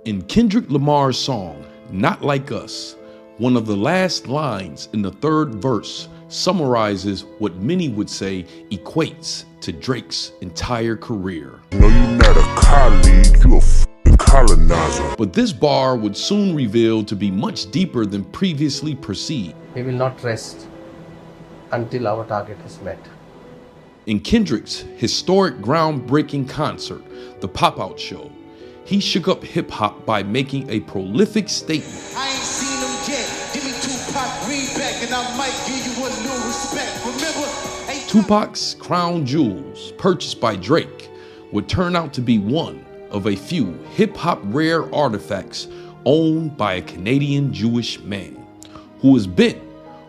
In Kendrick Lamar's song, Not Like Us, one of the last lines in the third verse summarizes what many would say equates to Drake's entire career. No, you're not a colleague, you a colonizer. But this bar would soon reveal to be much deeper than previously perceived. We will not rest until our target is met. In Kendrick's historic groundbreaking concert, The Pop-Out Show, he shook up hip-hop by making a prolific statement. I ain't seen them yet. Give me Tupac, read back, and I might give you a little respect. Remember? Tupac's crown jewels, purchased by Drake, would turn out to be one of a few hip-hop rare artifacts owned by a Canadian Jewish man who is bent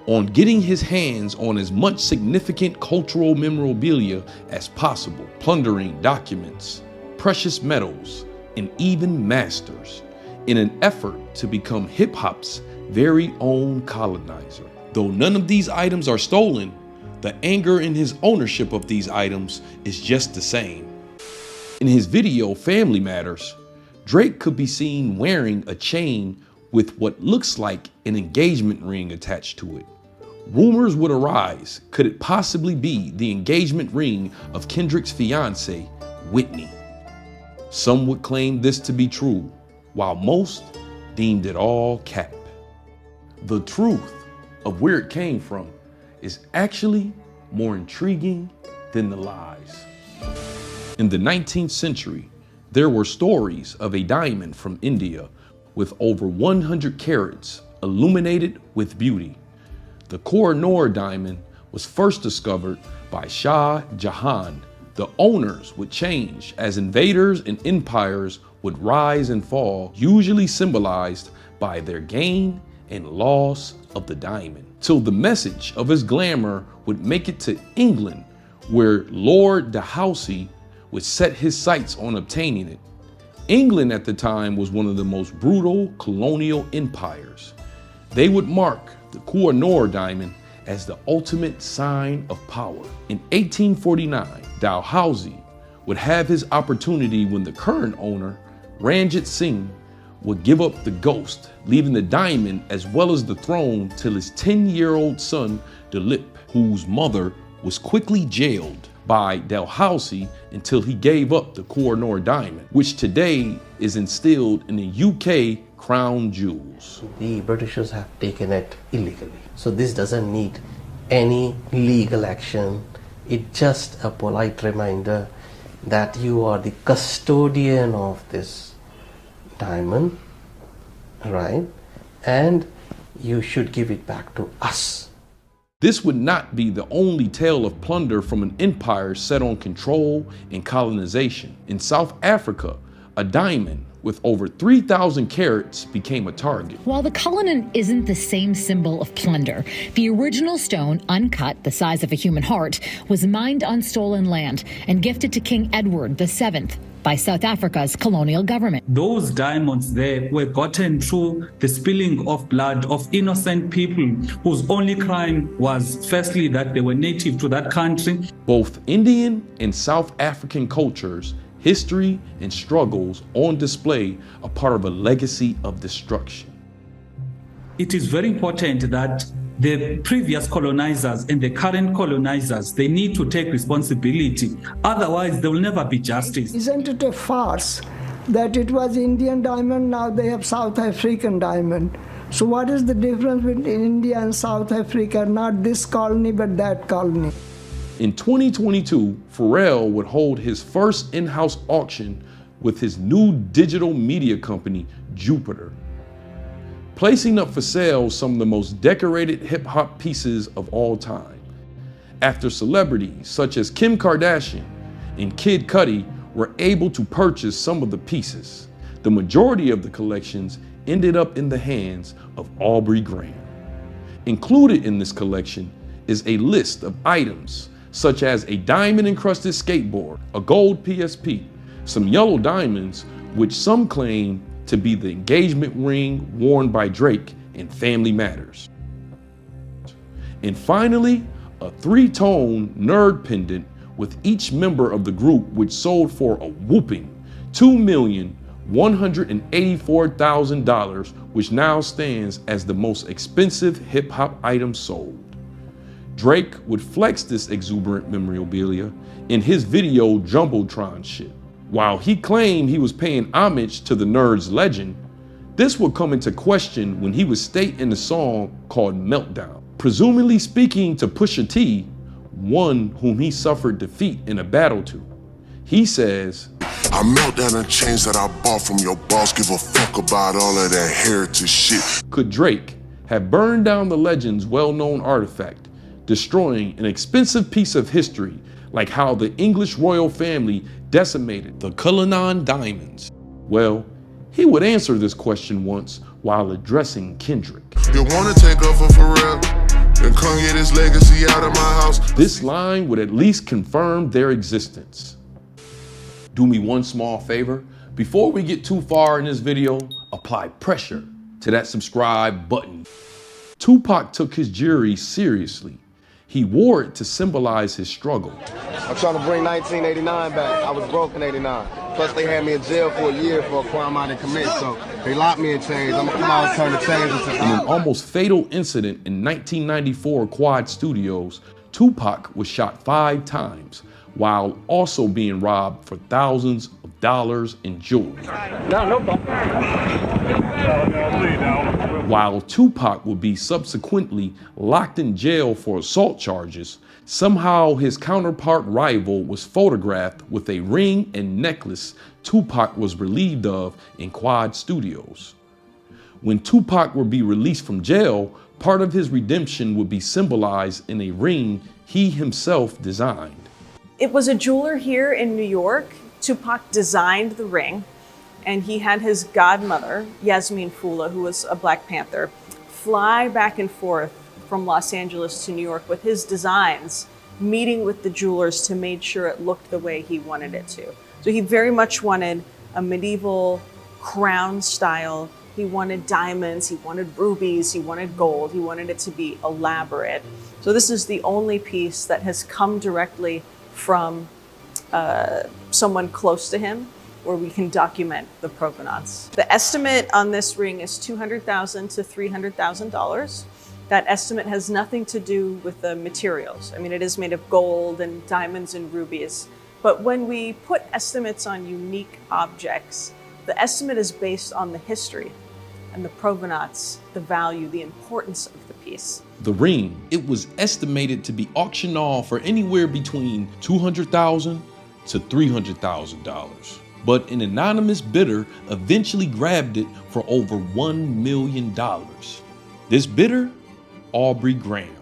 on getting his hands on as much significant cultural memorabilia as possible, plundering documents, precious metals, and even masters in an effort to become hip-hop's very own colonizer. Though none of these items are stolen, the anger in his ownership of these items is just the same. In his video, Family Matters, Drake could be seen wearing a chain with what looks like an engagement ring attached to it. Rumors would arise, could it possibly be the engagement ring of Kendrick's fiancée, Whitney? Some would claim this to be true, while most deemed it all cap. The truth of where it came from is actually more intriguing than the lies. In the 19th century, there were stories of a diamond from India with over 100 carats illuminated with beauty. The Koh-i-Noor diamond was first discovered by Shah Jahan. The owners would change as invaders and empires would rise and fall, usually symbolized by their gain and loss of the diamond, till the message of his glamour would make it to England, where Lord Dalhousie would set his sights on obtaining it. England at the time was one of the most brutal colonial empires. They would mark the Koh-i-Noor diamond as the ultimate sign of power. In 1849, Dalhousie would have his opportunity when the current owner, Ranjit Singh, would give up the ghost, leaving the diamond as well as the throne till his 10-year-old son, Dilip, whose mother was quickly jailed by Dalhousie until he gave up the Koh-i-Noor diamond, which today is instilled in the UK crown jewels. The Britishers have taken it illegally. So this doesn't need any legal action. It's just a polite reminder that you are the custodian of this diamond, right? And you should give it back to us. This would not be the only tale of plunder from an empire set on control and colonization. In South Africa, a diamond with over 3,000 carats became a target. While the cullinan isn't the same symbol of plunder, the original stone, uncut, the size of a human heart, was mined on stolen land and gifted to King Edward VII by South Africa's colonial government. Those diamonds there were gotten through the spilling of blood of innocent people whose only crime was firstly that they were native to that country. Both Indian and South African cultures, history and struggles on display are part of a legacy of destruction. It is very important that the previous colonizers and the current colonizers, they need to take responsibility. Otherwise, there will never be justice. Isn't it a farce that it was Indian diamond, now they have South African diamond? So what is the difference between India and South Africa? Not this colony, but that colony. In 2022, Pharrell would hold his first in-house auction with his new digital media company, Jupiter, placing up for sale some of the most decorated hip-hop pieces of all time. After celebrities such as Kim Kardashian and Kid Cudi were able to purchase some of the pieces, the majority of the collections ended up in the hands of Aubrey Graham. Included in this collection is a list of items such as a diamond-encrusted skateboard, a gold PSP, some yellow diamonds, which some claim to be the engagement ring worn by Drake in Family Matters. And finally, a 3-tone nerd pendant with each member of the group, which sold for a whopping $184,000, which now stands as the most expensive hip-hop item sold. Drake would flex this exuberant memorabilia in his video Jumbotron Shit. While he claimed he was paying homage to the nerd's legend, this would come into question when he would state in the song called Meltdown, presumably speaking to Pusha T, one whom he suffered defeat in a battle to. He says, I melt down the chains that I bought from your boss. Give a fuck about all of that heritage shit. could Drake have burned down the legend's well-known artifact, destroying an expensive piece of history like how the English royal family decimated the Cullinan diamonds? Well, he would answer this question once while addressing Kendrick. You wanna take up for Pharrell and come get his legacy out of my house? This line would at least confirm their existence. Do me one small favor. Before we get too far in this video, apply pressure to that subscribe button. Tupac took his jury seriously. He wore it to symbolize his struggle. I'm trying to bring 1989 back. I was broke in 89. Plus they had me in jail for a year for a crime I didn't commit, so they locked me in chains. I'm gonna come out and turn the chains into... In an almost fatal incident in 1994 Quad Studios, Tupac was shot 5 times while also being robbed for thousands of dollars in jewelry. While Tupac would be subsequently locked in jail for assault charges, somehow his counterpart rival was photographed with a ring and necklace Tupac was relieved of in Quad Studios. When Tupac would be released from jail, part of his redemption would be symbolized in a ring he himself designed. It was a jeweler here in New York. Tupac designed the ring, and he had his godmother, Yasmin Fula, who was a Black Panther, fly back and forth from Los Angeles to New York with his designs, meeting with the jewelers to make sure it looked the way he wanted it to. So he very much wanted a medieval crown style. He wanted diamonds, he wanted rubies, he wanted gold, he wanted it to be elaborate. So this is the only piece that has come directly from someone close to him, where we can document the provenance. The estimate on this ring is $200,000 to $300,000. That estimate has nothing to do with the materials. I mean, it is made of gold and diamonds and rubies. But when we put estimates on unique objects, the estimate is based on the history and the provenance, the value, the importance of the piece. The ring, it was estimated to be auctioned off for anywhere between $200,000 to $300,000. But an anonymous bidder eventually grabbed it for over $1 million. This bidder, Aubrey Graham.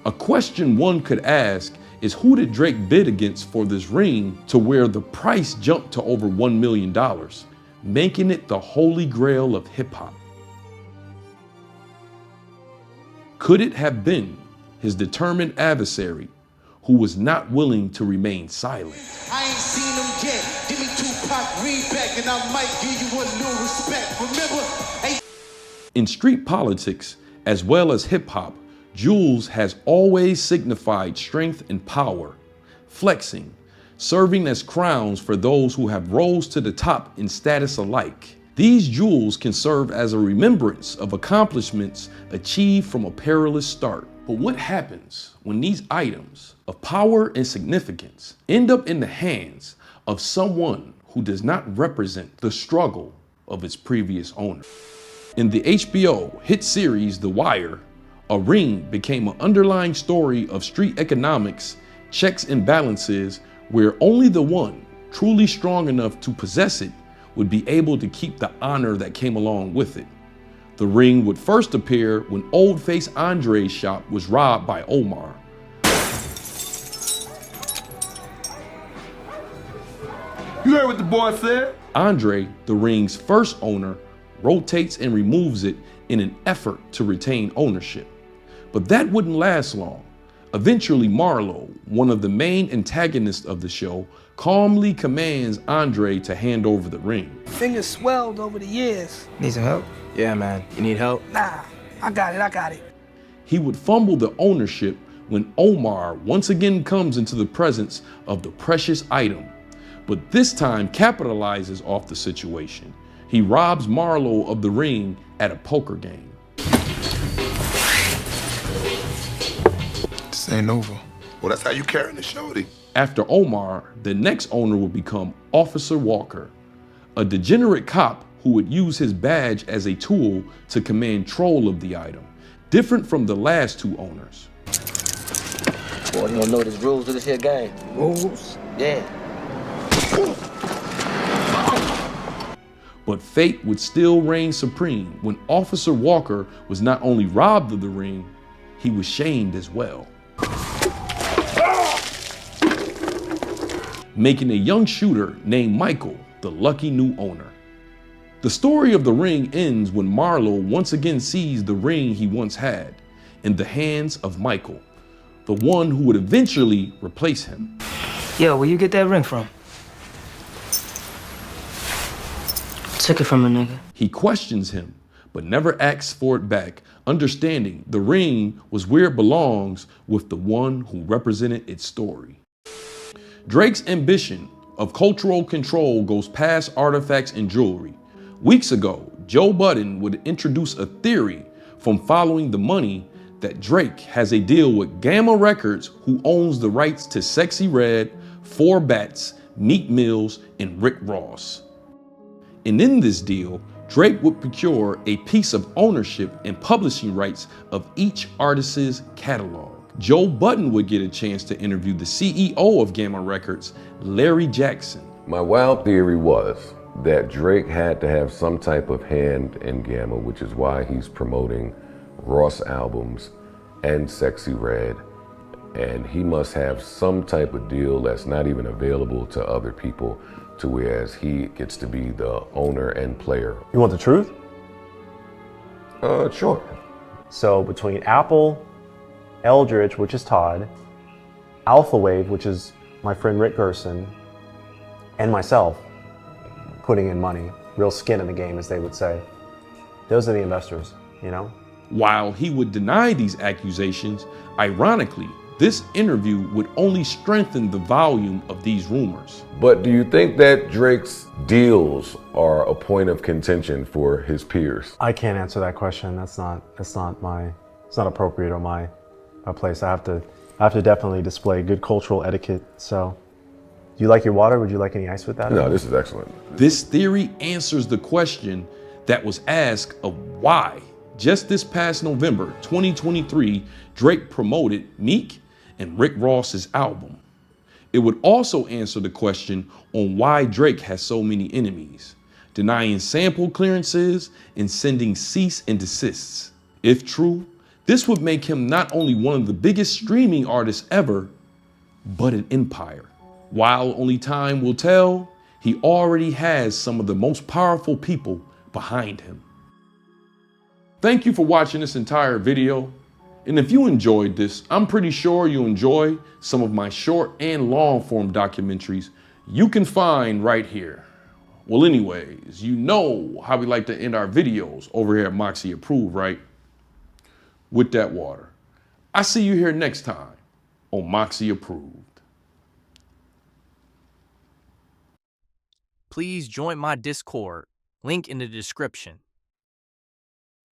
A question one could ask is, who did Drake bid against for this ring to where the price jumped to over $1 million, making it the holy grail of hip hop? Could it have been his determined adversary who was not willing to remain silent? I ain't seen them yet. Give me Tupac, read back, and I might give you a new respect. Remember, in street politics, as well as hip hop, jewels has always signified strength and power, flexing, serving as crowns for those who have rose to the top in status alike. These jewels can serve as a remembrance of accomplishments achieved from a perilous start. But what happens when these items of power and significance end up in the hands of someone who does not represent the struggle of its previous owner? In the HBO hit series The Wire, a ring became an underlying story of street economics, checks and balances, where only the one truly strong enough to possess it would be able to keep the honor that came along with it. The ring would first appear when Old-Face Andre's shop was robbed by Omar. You heard what the boy said? Andre, the ring's first owner, rotates and removes it in an effort to retain ownership. But that wouldn't last long. Eventually, Marlo, one of the main antagonists of the show, calmly commands Andre to hand over the ring. Fingers swelled over the years. Need some help? Yeah, man. You need help? Nah, I got it. He would fumble the ownership when Omar once again comes into the presence of the precious item, but this time capitalizes off the situation, He robs Marlo of the ring at a poker game. This ain't over. Well, that's how you carry the shorty. After Omar, the next owner would become Officer Walker, a degenerate cop who would use his badge as a tool to command control of the item, different from the last two owners. Boy, you don't know the rules of this here game. Rules? Yeah. But fate would still reign supreme when Officer Walker was not only robbed of the ring, he was shamed as well, making a young shooter named Michael the lucky new owner. The story of the ring ends when Marlo once again sees the ring he once had in the hands of Michael, the one who would eventually replace him. Yo, where you get that ring from? Took it from a nigga. He questions him, but never asks for it back, understanding the ring was where it belongs with the one who represented its story. Drake's ambition of cultural control goes past artifacts and jewelry. Weeks ago, Joe Budden would introduce a theory from following the money that Drake has a deal with Gamma Records, who owns the rights to Sexy Red, 4 Bats, Meek Mills, and Rick Ross. And in this deal, Drake would procure a piece of ownership and publishing rights of each artist's catalog. Joe Budden would get a chance to interview the CEO of Gamma Records, Larry Jackson. My wild theory was that Drake had to have some type of hand in Gamma, which is why he's promoting Ross albums and Sexy Red, and he must have some type of deal that's not even available to other people, to whereas he gets to be the owner and player. You want the truth? Sure. So between Apple, Eldridge, which is Todd, Alpha Wave, which is my friend Rick Gerson, and myself putting in money, real skin in the game, as they would say. Those are the investors, you know? While he would deny these accusations, ironically, this interview would only strengthen the volume of these rumors. But do you think that Drake's deals are a point of contention for his peers? I can't answer that question. It's not appropriate or my place. I have to definitely display good cultural etiquette. So, do you like your water? Would you like any ice with that? No, this is excellent. This theory answers the question that was asked of why, just this past November 2023, Drake promoted Meek and Rick Ross's album. It would also answer the question on why Drake has so many enemies, denying sample clearances and sending cease and desists. If true, this would make him not only one of the biggest streaming artists ever, but an empire. While only time will tell, he already has some of the most powerful people behind him. Thank you for watching this entire video. And if you enjoyed this, I'm pretty sure you enjoy some of my short and long form documentaries you can find right here. Well, anyways, you know how we like to end our videos over here at Moxy Approved, right? With that water. I see you here next time on Moxy Approved. Please join my Discord, link in the description.